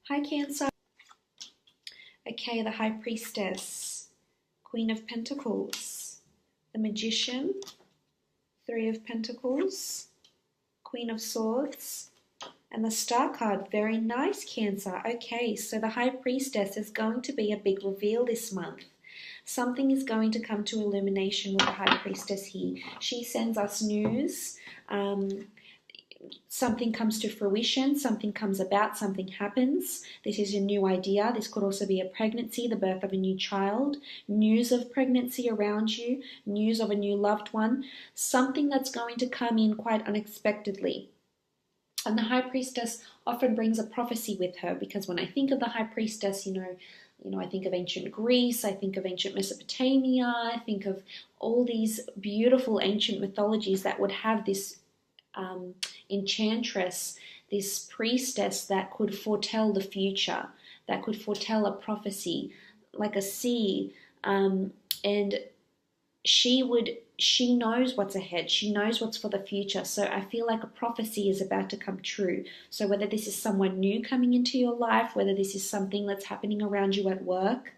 Hi, Cancer. Okay, the High Priestess, Queen of Pentacles, the Magician, Three of Pentacles, Queen of Swords, and the Star card. Very nice, Cancer. Okay, so the High Priestess is going to be a big reveal this month. Something is going to come to illumination with the High Priestess here. She sends us news. Something comes to fruition, something comes about, something happens. This is a new idea. This could also be a pregnancy, the birth of a new child, news of pregnancy around you, news of a new loved one, something that's going to come in quite unexpectedly. And the High Priestess often brings a prophecy with her, because when I think of the High Priestess, you know, I think of ancient Greece, I think of ancient Mesopotamia, I think of all these beautiful ancient mythologies that would have this enchantress, this priestess that could foretell the future, that could foretell a prophecy, like a seer, and she knows what's ahead. She knows what's for the future. So I feel like a prophecy is about to come true. So whether this is someone new coming into your life, whether this is something that's happening around you at work,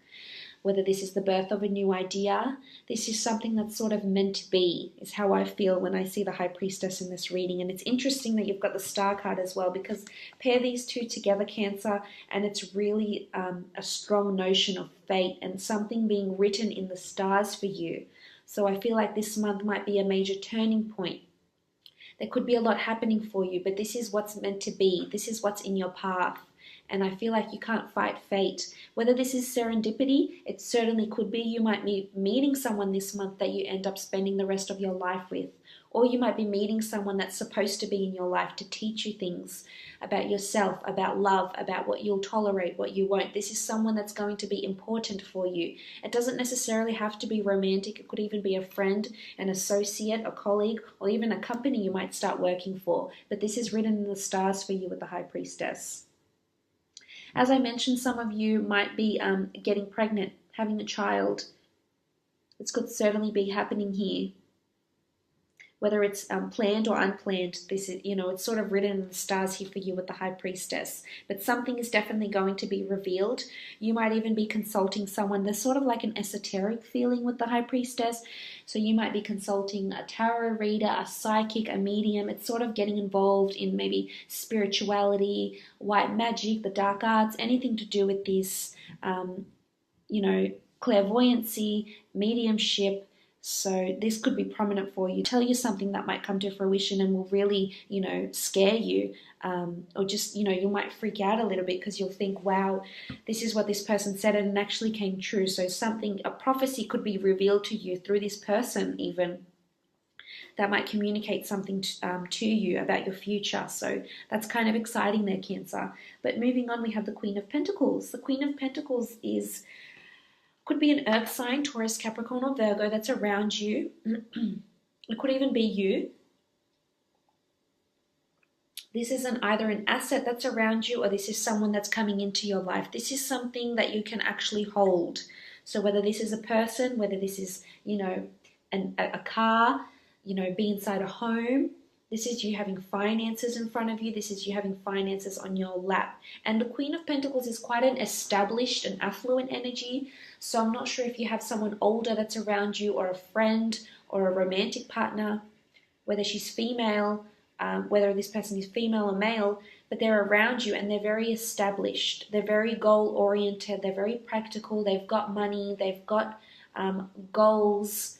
whether this is the birth of a new idea, this is something that's sort of meant to be, is how I feel when I see the High Priestess in this reading. And it's interesting that you've got the Star card as well, because pair these two together, Cancer, and it's really a strong notion of fate and something being written in the stars for you. So I feel like this month might be a major turning point. There could be a lot happening for you, but this is what's meant to be. This is what's in your path. And I feel like you can't fight fate. Whether this is serendipity, it certainly could be. You might be meeting someone this month that you end up spending the rest of your life with. Or you might be meeting someone that's supposed to be in your life to teach you things about yourself, about love, about what you'll tolerate, what you won't. This is someone that's going to be important for you. It doesn't necessarily have to be romantic. It could even be a friend, an associate, a colleague, or even a company you might start working for. But this is written in the stars for you with the High Priestess. As I mentioned, some of you might be getting pregnant, having a child. This could certainly be happening here. Whether it's planned or unplanned, this is, it's sort of written in the stars here for you with the High Priestess. But something is definitely going to be revealed. You might even be consulting someone. There's sort of like an esoteric feeling with the High Priestess. So you might be consulting a tarot reader, a psychic, a medium. It's sort of getting involved in maybe spirituality, white magic, the dark arts, anything to do with this, clairvoyancy, mediumship. So this could be prominent for you, tell you something that might come to fruition and will really, scare you, or just, you might freak out a little bit because you'll think, wow, this is what this person said and it actually came true. So a prophecy could be revealed to you through this person even, that might communicate something to you about your future. So that's kind of exciting there, Cancer. But moving on, we have the Queen of Pentacles. The Queen of Pentacles could be an earth sign, Taurus, Capricorn, or Virgo that's around you. It could even be you. This isn't either an asset that's around you or this is someone that's coming into your life. This is something that you can actually hold. So whether this is a person, whether this is, a car, be inside a home, this is you having finances in front of you. This is you having finances on your lap. And the Queen of Pentacles is quite an established and affluent energy. So I'm not sure if you have someone older that's around you, or a friend or a romantic partner, whether she's female, whether this person is female or male, but they're around you and they're very established. They're very goal-oriented. They're very practical. They've got money. They've got goals.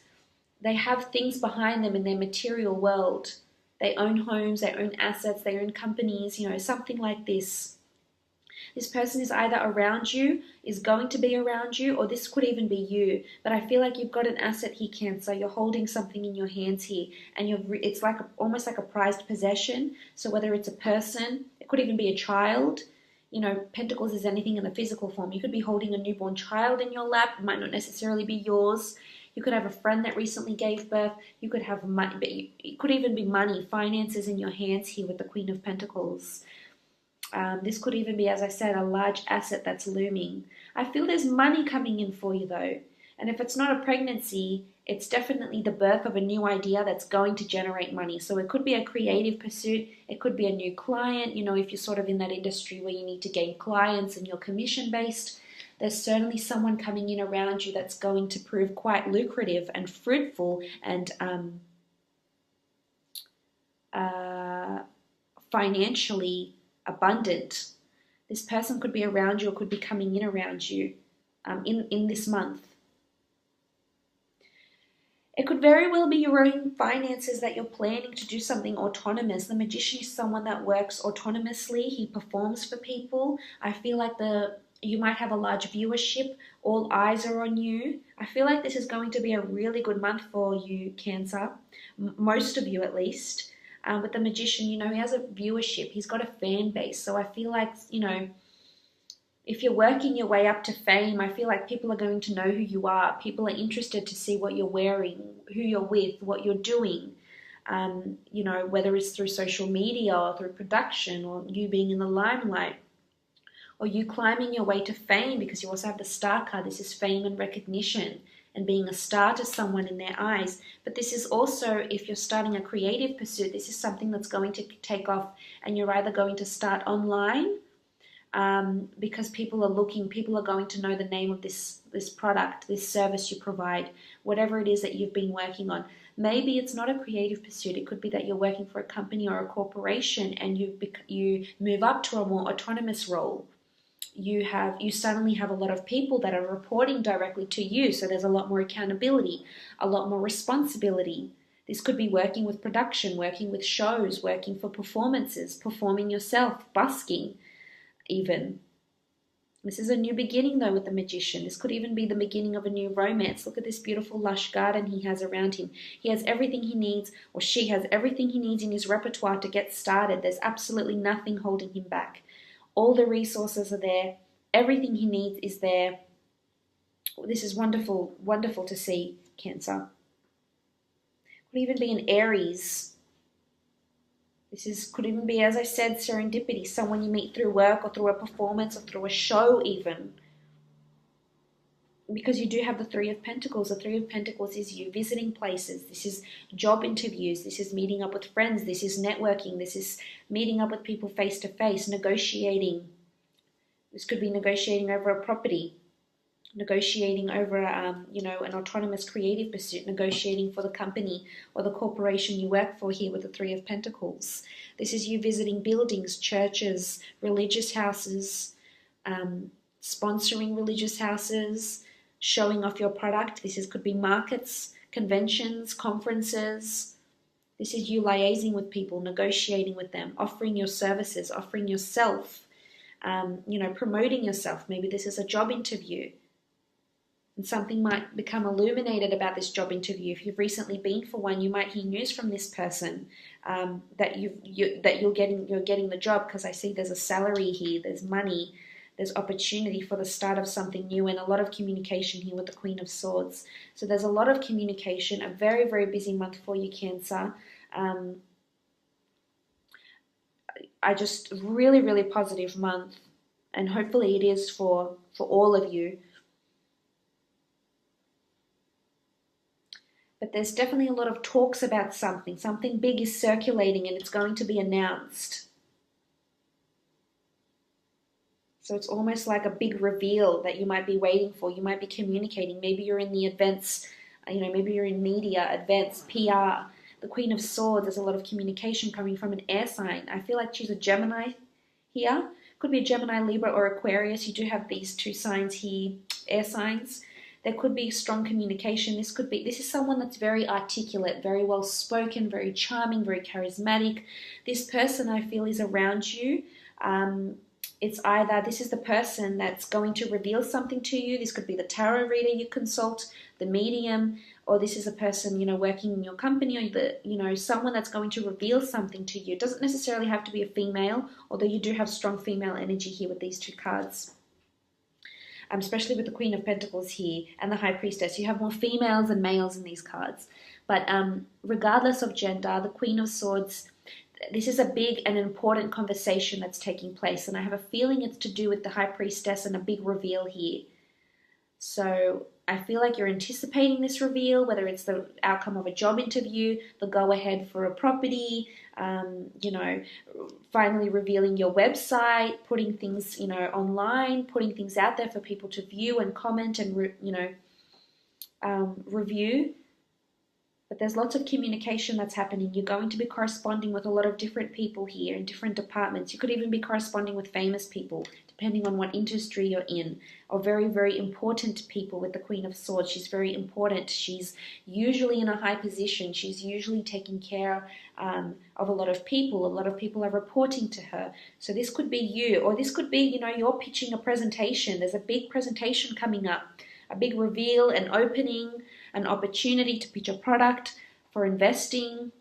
They have things behind them in their material world. They own homes, they own assets, they own companies, something like this. This person is either around you, is going to be around you, or this could even be you. But I feel like you've got an asset here, Cancer. You're holding something in your hands here, and it's like almost like a prized possession. So whether it's a person, it could even be a child. Pentacles is anything in the physical form. You could be holding a newborn child in your lap. It might not necessarily be yours. You could have a friend that recently gave birth. You could have money, but it could even be money, finances in your hands here with the Queen of Pentacles. This could even be, as I said, a large asset that's looming. I feel there's money coming in for you though. And if it's not a pregnancy, it's definitely the birth of a new idea that's going to generate money. So it could be a creative pursuit. It could be a new client. You know, if you're sort of in that industry where you need to gain clients and you're commission-based, there's certainly someone coming in around you that's going to prove quite lucrative and fruitful and financially abundant. This person could be around you or could be coming in around you in this month. It could very well be your own finances that you're planning to do something autonomous. The Magician is someone that works autonomously. He performs for people. I feel like you might have a large viewership. All eyes are on you. I feel like this is going to be a really good month for you, Cancer. Most of you, at least. With the Magician, you know, he has a viewership. He's got a fan base. So I feel like, you know, if you're working your way up to fame, I feel like people are going to know who you are. People are interested to see what you're wearing, who you're with, what you're doing. You know, whether it's through social media or through production or you being in the limelight or you climbing your way to fame, because you also have the Star card. This is fame and recognition and being a star to someone in their eyes. But this is also, if you're starting a creative pursuit, this is something that's going to take off, and you're either going to start online because people are going to know the name of this product, this service you provide, whatever it is that you've been working on. Maybe it's not a creative pursuit. It could be that you're working for a company or a corporation and you move up to a more autonomous role. You suddenly have a lot of people that are reporting directly to you, so there's a lot more accountability, a lot more responsibility. This could be working with production, working with shows, working for performances, performing yourself, busking even. This is a new beginning though with the Magician. This could even be the beginning of a new romance. Look at this beautiful lush garden he has around him. He has everything he needs, or she has everything he needs in his repertoire to get started. There's absolutely nothing holding him back. All the resources are there. Everything he needs is there. This is wonderful, wonderful to see, Cancer. Could even be an Aries. Could even be, as I said, serendipity. Someone you meet through work or through a performance or through a show even. Because you do have the Three of Pentacles. The Three of Pentacles is you visiting places. This is job interviews. This is meeting up with friends. This is networking. This is meeting up with people face to face, negotiating. This could be negotiating over a property, negotiating over, you know, an autonomous creative pursuit, negotiating for the company or the corporation you work for here with the Three of Pentacles. This is you visiting buildings, churches, religious houses, sponsoring religious houses, showing off your product. Could be markets, conventions, conferences. This is you liaising with people, negotiating with them, offering your services, offering yourself, you know, promoting yourself. Maybe this is a job interview. And something might become illuminated about this job interview. If you've recently been for one, you might hear news from this person that you're getting the job, because I see there's a salary here, there's money, there's opportunity for the start of something new, and a lot of communication here with the Queen of Swords. So there's a lot of communication, a very, very busy month for you, Cancer. I just really, really positive month, and hopefully it is for all of you. But there's definitely a lot of talks about something. Something big is circulating and it's going to be announced. So it's almost like a big reveal that you might be waiting for. You might be communicating. Maybe you're in the events, you know, maybe you're in media, events, PR. The Queen of Swords, there's a lot of communication coming from an air sign. I feel like she's a Gemini here. Could be a Gemini, Libra, or Aquarius. You do have these two signs here, air signs. There could be strong communication. This is someone that's very articulate, very well spoken, very charming, very charismatic. This person, I feel, is around you. It's either this is the person that's going to reveal something to you. This could be the tarot reader you consult, the medium, or this is a person, you know, working in your company, or someone that's going to reveal something to you. It doesn't necessarily have to be a female, although you do have strong female energy here with these two cards. Especially with the Queen of Pentacles here and the High Priestess. You have more females than males in these cards. But regardless of gender, the Queen of Swords, this is a big and important conversation that's taking place. And I have a feeling it's to do with the High Priestess and a big reveal here. So I feel like you're anticipating this reveal, whether it's the outcome of a job interview, the go-ahead for a property, you know, finally revealing your website, putting things, you know, online, putting things out there for people to view and comment and, review. But there's lots of communication that's happening. You're going to be corresponding with a lot of different people here in different departments. You could even be corresponding with famous people, depending on what industry you're in, or very, very important people with the Queen of Swords. She's very important. She's usually in a high position. She's usually taking care of a lot of people. A lot of people are reporting to her. So this could be you, or this could be, you know, you're pitching a presentation. There's a big presentation coming up, a big reveal, an opening, an opportunity to pitch a product for investing.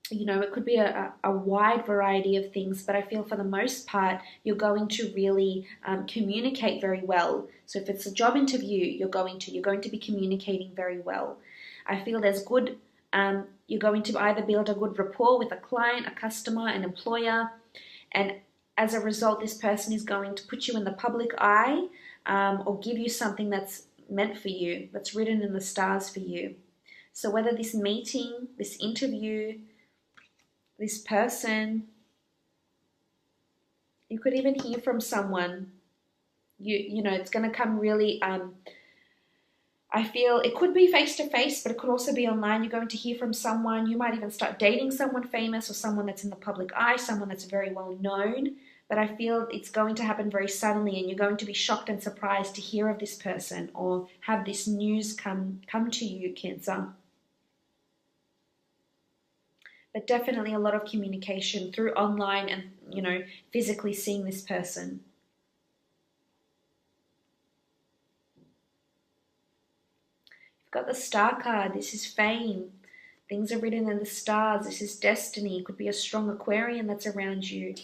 You know, it could be a wide variety of things, but I feel for the most part, you're going to really communicate very well. So if it's a job interview, you're going to be communicating very well. I feel there's good, you're going to either build a good rapport with a client, a customer, an employer, and as a result, this person is going to put you in the public eye, or give you something that's meant for you, that's written in the stars for you. So whether this meeting, this interview, this person, you could even hear from someone, you know, it's going to come really, I feel it could be face-to-face, but it could also be online. You're going to hear from someone. You might even start dating someone famous or someone that's in the public eye, someone that's very well known. But I feel it's going to happen very suddenly, and you're going to be shocked and surprised to hear of this person or have this news come to you, Cancer. But definitely a lot of communication through online and, you know, physically seeing this person. You've got the Star card. This is fame. Things are written in the stars. This is destiny. It could be a strong Aquarian that's around you.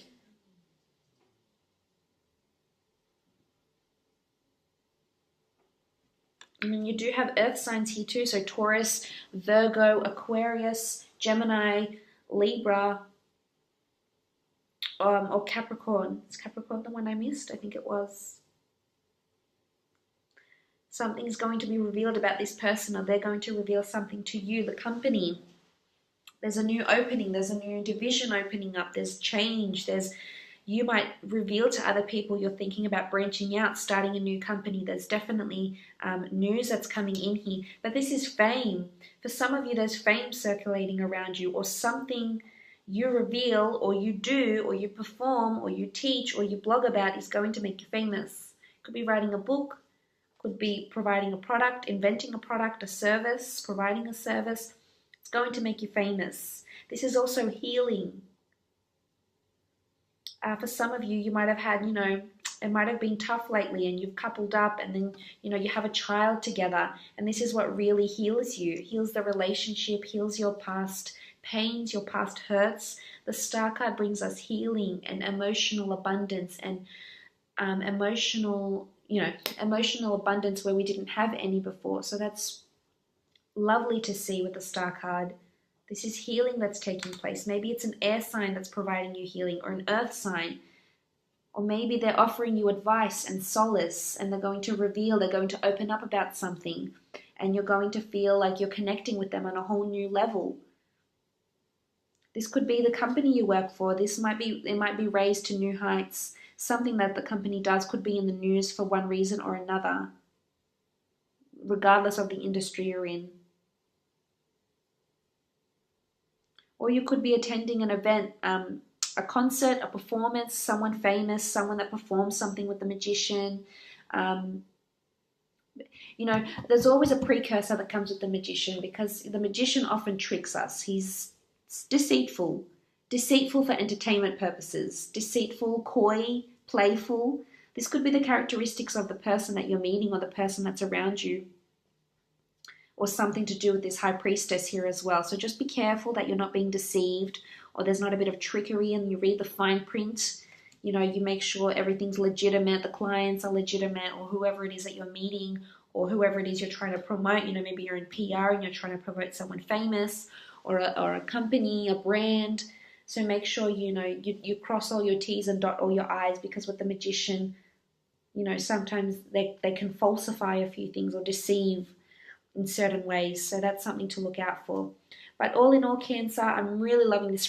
I mean, you do have earth signs here too, so Taurus, Virgo, Aquarius, Gemini, Libra, or Capricorn. Is Capricorn the one I missed? I think it was. Something's going to be revealed about this person, or they're going to reveal something to you, the company. There's a new opening, there's a new division opening up, there's change, you might reveal to other people you're thinking about branching out, starting a new company. There's definitely news that's coming in here. But this is fame. For some of you, there's fame circulating around you, or something you reveal or you do or you perform or you teach or you blog about is going to make you famous. Could be writing a book, could be providing a product, inventing a product, a service, providing a service. It's going to make you famous. This is also healing. For some of you, you might have had, you know, it might have been tough lately and you've coupled up and then, you know, you have a child together. And this is what really heals you, heals the relationship, heals your past pains, your past hurts. The Star card brings us healing and emotional abundance and emotional abundance where we didn't have any before. So that's lovely to see with the Star card. This is healing that's taking place. Maybe it's an air sign that's providing you healing, or an earth sign. Or maybe they're offering you advice and solace, and they're going to open up about something, and you're going to feel like you're connecting with them on a whole new level. This could be the company you work for. It might be raised to new heights. Something that the company does could be in the news for one reason or another, regardless of the industry you're in. Or you could be attending an event, a concert, a performance, someone famous, someone that performs something with the magician. You know, there's always a precursor that comes with the magician, because the magician often tricks us. He's deceitful for entertainment purposes, deceitful, coy, playful. This could be the characteristics of the person that you're meeting or the person that's around you, or something to do with this High Priestess here as well. So just be careful that you're not being deceived, or there's not a bit of trickery, and you read the fine print. You know, you make sure everything's legitimate, the clients are legitimate, or whoever it is that you're meeting, or whoever it is you're trying to promote. You know, maybe you're in PR and you're trying to promote someone famous, or a company, a brand. So make sure, you know, you cross all your T's and dot all your I's, because with the magician, You know, sometimes they can falsify a few things or deceive in certain ways. So that's something to look out for. But all in all, Cancer, I'm really loving this